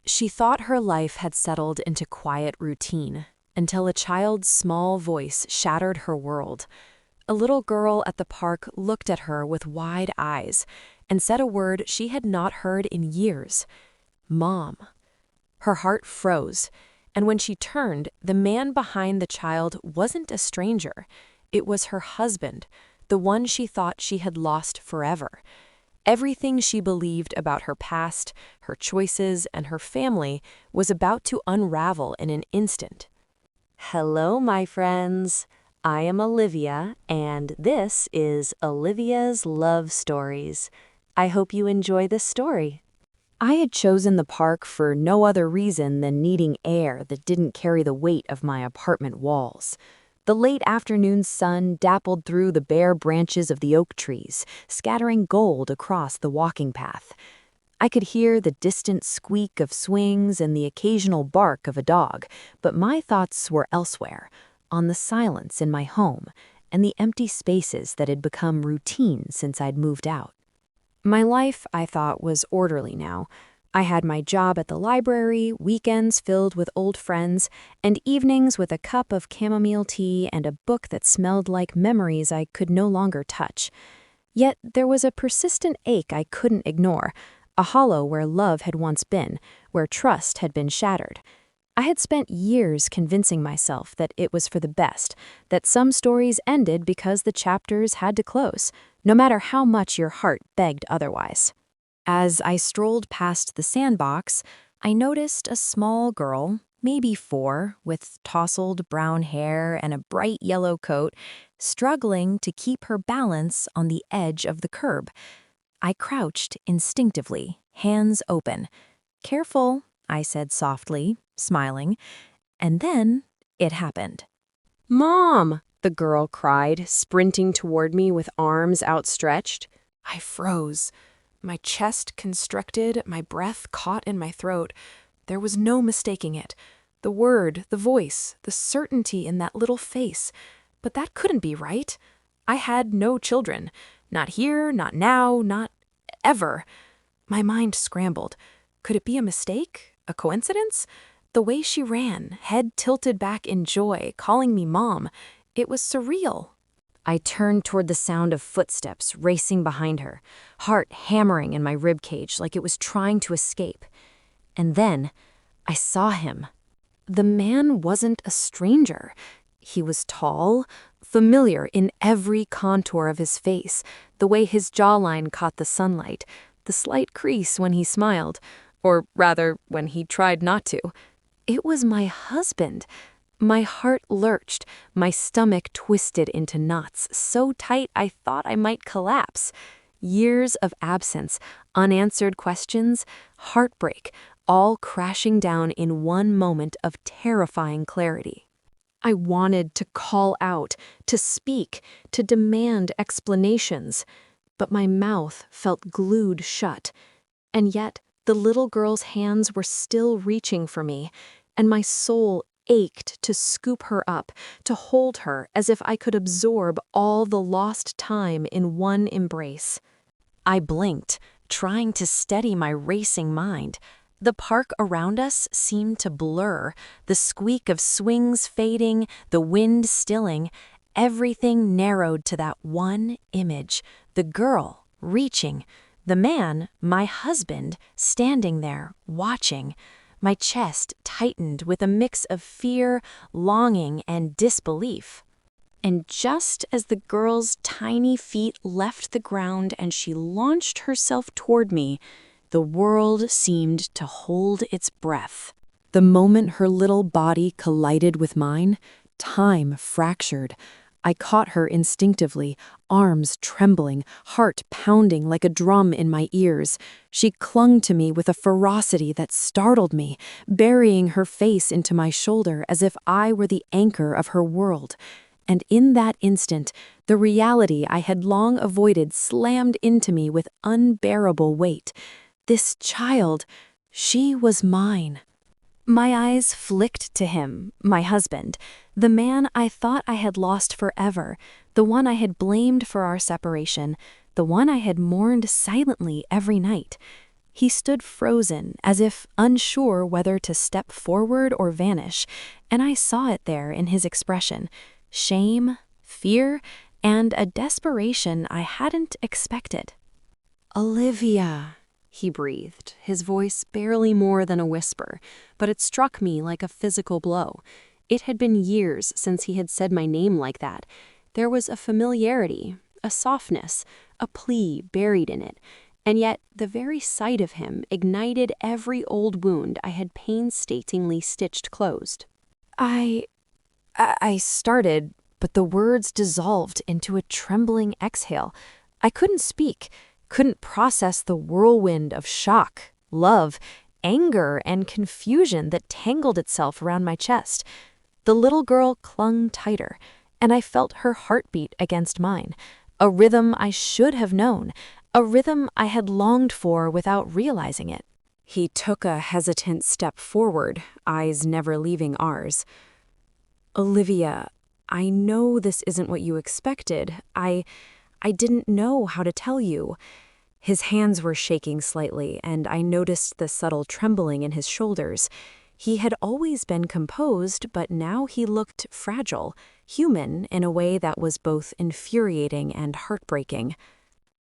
She thought her life had settled into quiet routine until a child's small voice shattered her world. A little girl at the park looked at her with wide eyes and said a word she had not heard in years: "Mom." Her heart froze, and when she turned, the man behind the child wasn't a stranger. It was her husband, the one she thought she had lost forever. Everything she believed about her past, her choices, and her family was about to unravel in an instant. Hello, my friends. I am Olivia, and this is Olivia's Love Stories. I hope you enjoy this story. I had chosen the park for no other reason than needing air that didn't carry the weight of my apartment walls. The late afternoon sun dappled through the bare branches of the oak trees, scattering gold across the walking path. I could hear the distant squeak of swings and the occasional bark of a dog, but my thoughts were elsewhere, on the silence in my home and the empty spaces that had become routine since I'd moved out. My life, I thought, was orderly now. I had my job at the library, weekends filled with old friends, and evenings with a cup of chamomile tea and a book that smelled like memories I could no longer touch. Yet there was a persistent ache I couldn't ignore, a hollow where love had once been, where trust had been shattered. I had spent years convincing myself that it was for the best, that some stories ended because the chapters had to close, no matter how much your heart begged otherwise. As I strolled past the sandbox, I noticed a small girl, maybe 4, with tousled brown hair and a bright yellow coat, struggling to keep her balance on the edge of the curb. I crouched instinctively, hands open. "Careful," I said softly, smiling, and then it happened. "Mom!" the girl cried, sprinting toward me with arms outstretched. I froze. My chest constricted, my breath caught in my throat. There was no mistaking it. The word, the voice, the certainty in that little face. But that couldn't be right. I had no children. Not here, not now, not ever. My mind scrambled. Could it be a mistake? A coincidence? The way she ran, head tilted back in joy, calling me Mom. It was surreal. I turned toward the sound of footsteps racing behind her, heart hammering in my ribcage like it was trying to escape. And then I saw him. The man wasn't a stranger. He was tall, familiar in every contour of his face, the way his jawline caught the sunlight, the slight crease when he smiled, or rather, when he tried not to. It was my husband. My heart lurched, my stomach twisted into knots so tight I thought I might collapse. Years of absence, unanswered questions, heartbreak, all crashing down in one moment of terrifying clarity. I wanted to call out, to speak, to demand explanations, but my mouth felt glued shut. And yet, the little girl's hands were still reaching for me, and my soul ached to scoop her up, to hold her as if I could absorb all the lost time in one embrace. I blinked, trying to steady my racing mind. The park around us seemed to blur, the squeak of swings fading, the wind stilling. Everything narrowed to that one image, the girl reaching, the man, my husband, standing there, watching. My chest tightened with a mix of fear, longing, and disbelief. And just as the girl's tiny feet left the ground and she launched herself toward me, the world seemed to hold its breath. The moment her little body collided with mine, time fractured. I caught her instinctively, arms trembling, heart pounding like a drum in my ears. She clung to me with a ferocity that startled me, burying her face into my shoulder as if I were the anchor of her world. And in that instant, the reality I had long avoided slammed into me with unbearable weight. This child, she was mine. My eyes flicked to him, my husband, the man I thought I had lost forever, the one I had blamed for our separation, the one I had mourned silently every night. He stood frozen, as if unsure whether to step forward or vanish, and I saw it there in his expression: shame, fear, and a desperation I hadn't expected. "Olivia," he breathed, his voice barely more than a whisper, but it struck me like a physical blow. It had been years since he had said my name like that. There was a familiarity, a softness, a plea buried in it, and yet the very sight of him ignited every old wound I had painstakingly stitched closed. I started, but the words dissolved into a trembling exhale. I couldn't speak, couldn't process the whirlwind of shock, love, anger, and confusion that tangled itself around my chest. The little girl clung tighter, and I felt her heartbeat against mine, a rhythm I should have known, a rhythm I had longed for without realizing it. He took a hesitant step forward, eyes never leaving ours. "Olivia, I know this isn't what you expected. I didn't know how to tell you." His hands were shaking slightly, and I noticed the subtle trembling in his shoulders. He had always been composed, but now he looked fragile, human in a way that was both infuriating and heartbreaking.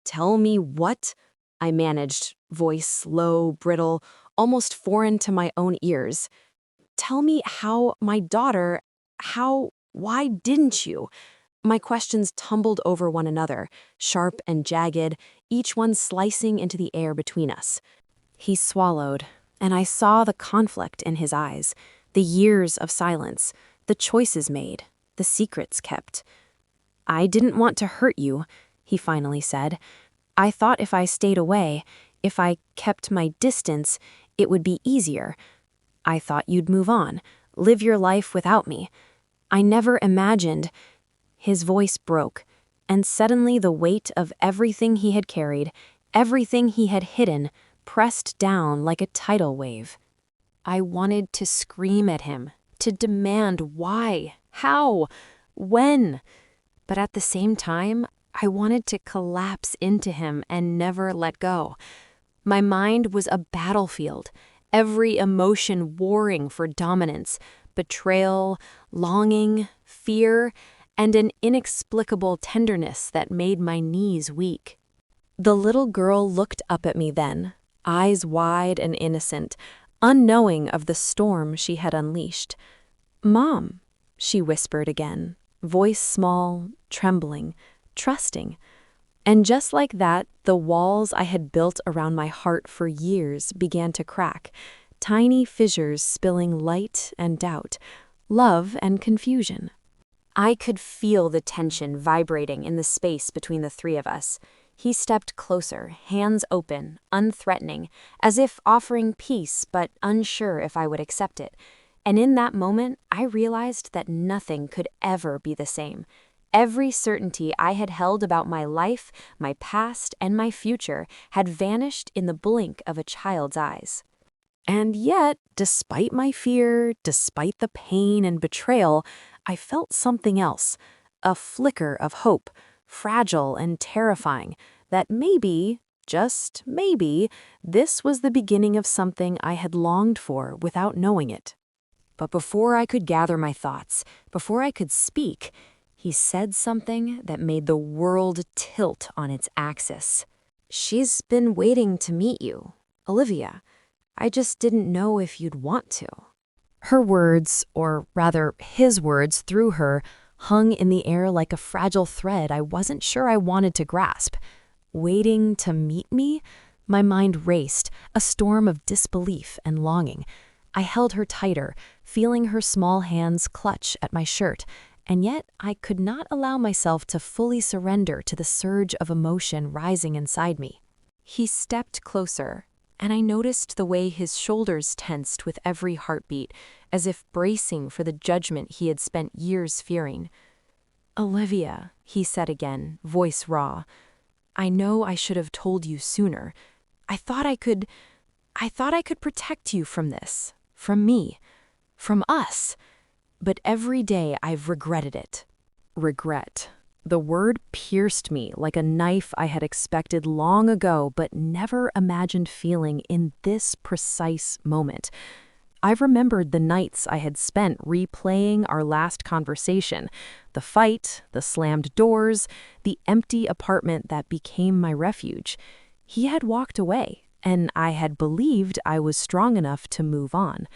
"Tell me what?" I managed, voice low, brittle, almost foreign to my own ears. "Tell me how my daughter, why didn't you?" My questions tumbled over one another, sharp and jagged, each one slicing into the air between us. He swallowed, and I saw the conflict in his eyes, the years of silence, the choices made, the secrets kept. "I didn't want to hurt you," he finally said. "I thought if I stayed away, if I kept my distance, it would be easier. I thought you'd move on, live your life without me. I never imagined—" His voice broke, and suddenly the weight of everything he had carried, everything he had hidden, pressed down like a tidal wave. I wanted to scream at him, to demand why, how, when, but at the same time, I wanted to collapse into him and never let go. My mind was a battlefield, every emotion warring for dominance, betrayal, longing, fear, and an inexplicable tenderness that made my knees weak. The little girl looked up at me then, eyes wide and innocent, unknowing of the storm she had unleashed. "Mom," she whispered again, voice small, trembling, trusting. And just like that, the walls I had built around my heart for years began to crack, tiny fissures spilling light and doubt, love and confusion. I could feel the tension vibrating in the space between the three of us. He stepped closer, hands open, unthreatening, as if offering peace but unsure if I would accept it. And in that moment, I realized that nothing could ever be the same. Every certainty I had held about my life, my past, and my future had vanished in the blink of a child's eyes. And yet, despite my fear, despite the pain and betrayal, I felt something else, a flicker of hope, fragile and terrifying, that maybe, just maybe, this was the beginning of something I had longed for without knowing it. But before I could gather my thoughts, before I could speak, he said something that made the world tilt on its axis. "She's been waiting to meet you, Olivia. I just didn't know if you'd want to." Her words, or rather his words through her, hung in the air like a fragile thread I wasn't sure I wanted to grasp. Waiting to meet me? My mind raced, a storm of disbelief and longing. I held her tighter, feeling her small hands clutch at my shirt, and yet I could not allow myself to fully surrender to the surge of emotion rising inside me. He stepped closer, and I noticed the way his shoulders tensed with every heartbeat, as if bracing for the judgment he had spent years fearing. "Olivia," he said again, voice raw, "I know I should have told you sooner. I thought I could protect you from this, from me, from us. But every day I've regretted it." Regret. The word pierced me like a knife I had expected long ago but never imagined feeling in this precise moment. I remembered the nights I had spent replaying our last conversation, the fight, the slammed doors, the empty apartment that became my refuge. He had walked away, and I had believed I was strong enough to move on.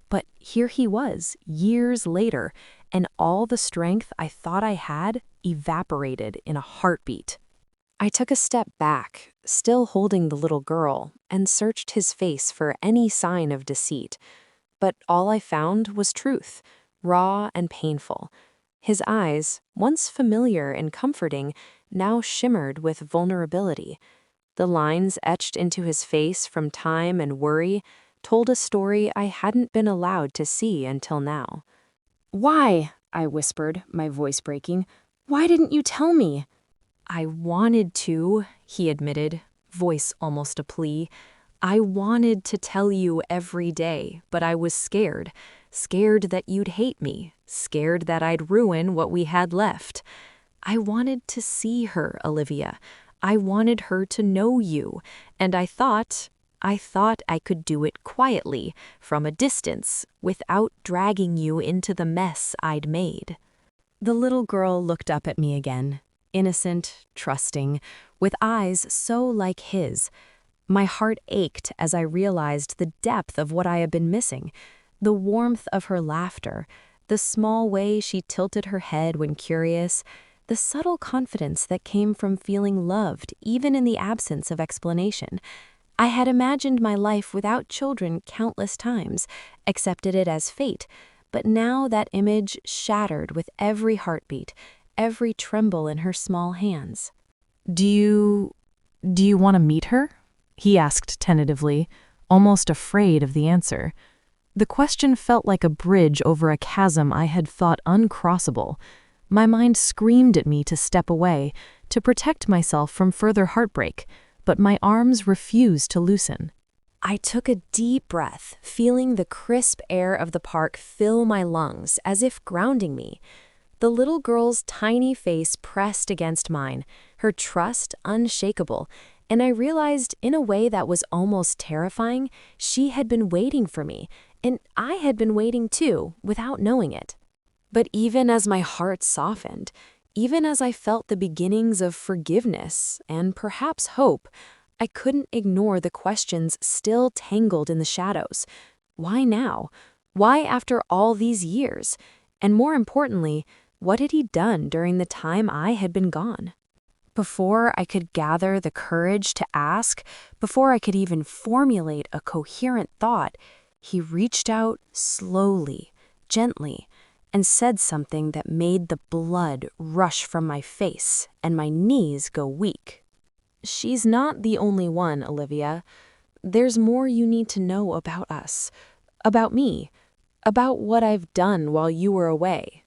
But here he was, years later, and all the strength I thought I had evaporated in a heartbeat. I took a step back, still holding the little girl, and searched his face for any sign of deceit. But all I found was truth, raw and painful. His eyes, once familiar and comforting, now shimmered with vulnerability. The lines etched into his face from time and worry told a story I hadn't been allowed to see until now. "Why?" I whispered, my voice breaking. "Why didn't you tell me?" "I wanted to," he admitted, voice almost a plea. "I wanted to tell you every day, but I was scared. Scared that you'd hate me. Scared that I'd ruin what we had left. I wanted to see her, Olivia. I wanted her to know you, and I thought I could do it quietly, from a distance, without dragging you into the mess I'd made." The little girl looked up at me again, innocent, trusting, with eyes so like his. My heart ached as I realized the depth of what I had been missing, the warmth of her laughter, the small way she tilted her head when curious, the subtle confidence that came from feeling loved even in the absence of explanation. I had imagined my life without children countless times, accepted it as fate, but now that image shattered with every heartbeat, every tremble in her small hands. Do you want to meet her?" he asked tentatively, almost afraid of the answer. The question felt like a bridge over a chasm I had thought uncrossable. My mind screamed at me to step away, to protect myself from further heartbreak, but my arms refused to loosen. I took a deep breath, feeling the crisp air of the park fill my lungs as if grounding me. The little girl's tiny face pressed against mine, her trust unshakable, and I realized in a way that was almost terrifying, she had been waiting for me, and I had been waiting too, without knowing it. But even as my heart softened, even as I felt the beginnings of forgiveness and perhaps hope, I couldn't ignore the questions still tangled in the shadows. Why now? Why after all these years? And more importantly, what had he done during the time I had been gone? Before I could gather the courage to ask, before I could even formulate a coherent thought, he reached out slowly, gently, and said something that made the blood rush from my face and my knees go weak. "She's not the only one, Olivia. There's more you need to know about us, about me, about what I've done while you were away."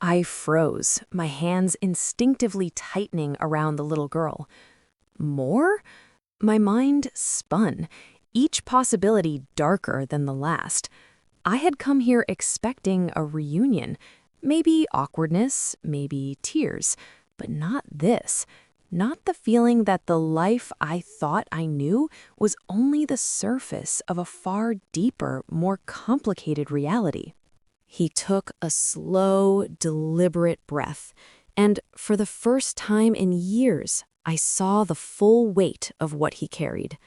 I froze, my hands instinctively tightening around the little girl. More? My mind spun, each possibility darker than the last. I had come here expecting a reunion, maybe awkwardness, maybe tears, but not this. Not the feeling that the life I thought I knew was only the surface of a far deeper, more complicated reality. He took a slow, deliberate breath, and for the first time in years, I saw the full weight of what he carried.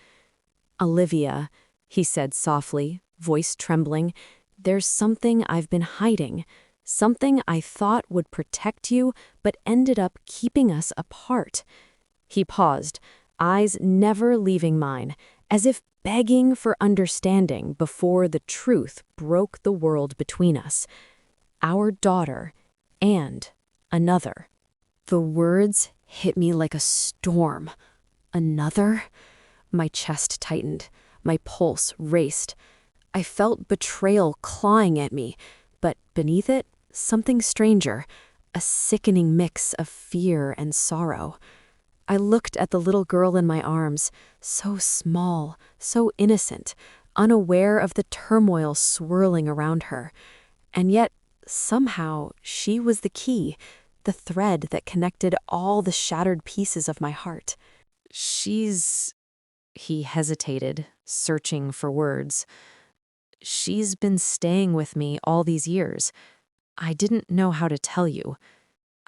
"Olivia," he said softly, voice trembling, "there's something I've been hiding, something I thought would protect you, but ended up keeping us apart." He paused, eyes never leaving mine, as if begging for understanding before the truth broke the world between us. Our daughter and another. The words hit me like a storm. Another? My chest tightened. My pulse raced. I felt betrayal clawing at me, but beneath it, something stranger, a sickening mix of fear and sorrow. I looked at the little girl in my arms, so small, so innocent, unaware of the turmoil swirling around her. And yet, somehow, she was the key, the thread that connected all the shattered pieces of my heart. He hesitated, searching for words. She's been staying with me all these years. I didn't know how to tell you.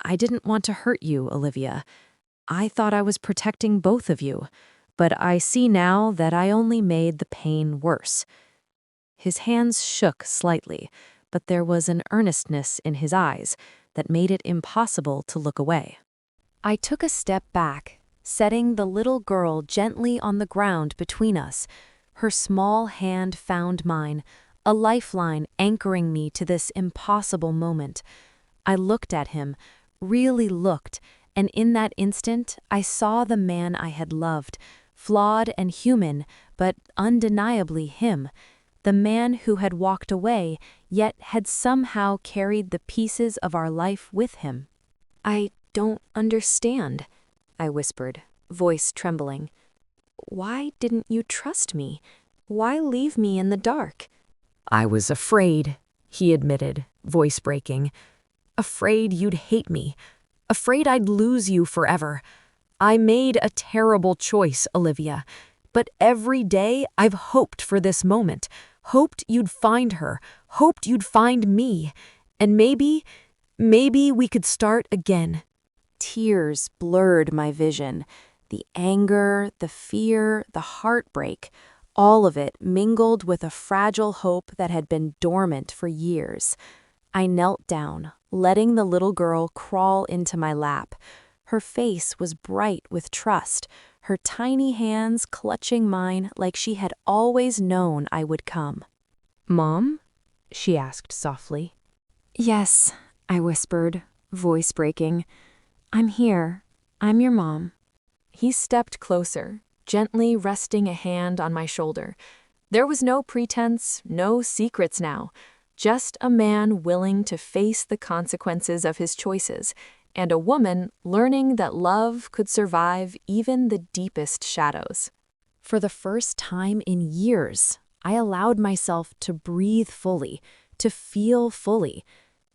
I didn't want to hurt you, Olivia. I thought I was protecting both of you, but I see now that I only made the pain worse. His hands shook slightly, but there was an earnestness in his eyes that made it impossible to look away. I took a step back, setting the little girl gently on the ground between us. Her small hand found mine, a lifeline anchoring me to this impossible moment. I looked at him, really looked, and in that instant I saw the man I had loved, flawed and human, but undeniably him, the man who had walked away, yet had somehow carried the pieces of our life with him. "I don't understand," I whispered, voice trembling. "Why didn't you trust me? Why leave me in the dark?" "I was afraid," he admitted, voice breaking. "Afraid you'd hate me. Afraid I'd lose you forever. I made a terrible choice, Olivia. But every day I've hoped for this moment, hoped you'd find her, hoped you'd find me. And maybe we could start again." Tears blurred my vision. The anger, the fear, the heartbreak, all of it mingled with a fragile hope that had been dormant for years. I knelt down, letting the little girl crawl into my lap. Her face was bright with trust, her tiny hands clutching mine like she had always known I would come. "Mom?" she asked softly. "Yes," I whispered, voice breaking. "I'm here. I'm your mom." He stepped closer, gently resting a hand on my shoulder. There was no pretense, no secrets now. Just a man willing to face the consequences of his choices, and a woman learning that love could survive even the deepest shadows. For the first time in years, I allowed myself to breathe fully, to feel fully.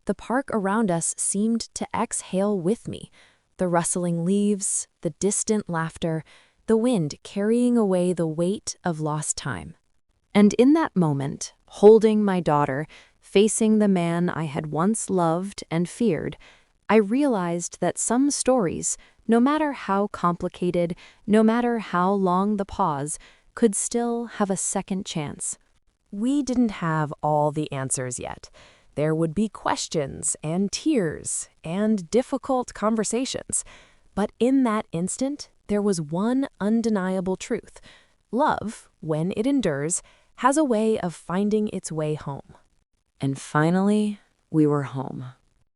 The park around us seemed to exhale with me. The rustling leaves, the distant laughter, the wind carrying away the weight of lost time. And in that moment, holding my daughter, facing the man I had once loved and feared, I realized that some stories, no matter how complicated, no matter how long the pause, could still have a second chance. We didn't have all the answers yet. There would be questions and tears and difficult conversations. But in that instant, there was one undeniable truth. Love, when it endures, has a way of finding its way home. And finally, we were home.